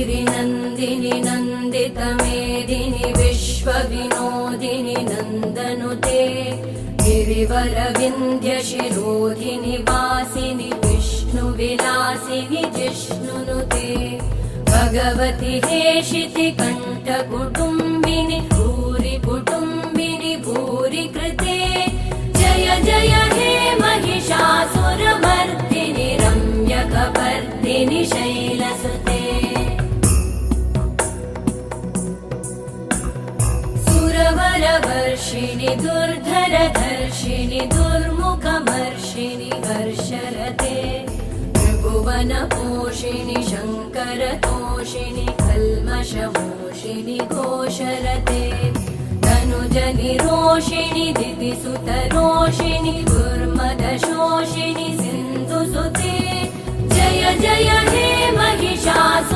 गिरिनन्दिनि नन्दितमेदिनि विश्वविनोदिनि नन्दनुते गिरिवरविन्ध्यशिरोधिनि वासिनि विष्णुविलासिनि जिष्णुनुते भगवति हेशिति कण्ठकुटुम्बिनि भूरि कुटुम्बिनि भूरि कृते जय जय हे महिषासुरमर्दिनि रम्यकपर्दिनि शैलसुते सुरवरवर्षिणि दुर्धरधर्षिणि दुर्मुखमर्षिणि हर्षरते त्रिभुवनपोषिणि शङ्करतोषिणि कल्मषमोषिणि घोषरते तनुजनिरोषिणि दितिसुतरोषिणि दुर्मदशोषिणि सिन्धुसुते जय जय हे महिषासुर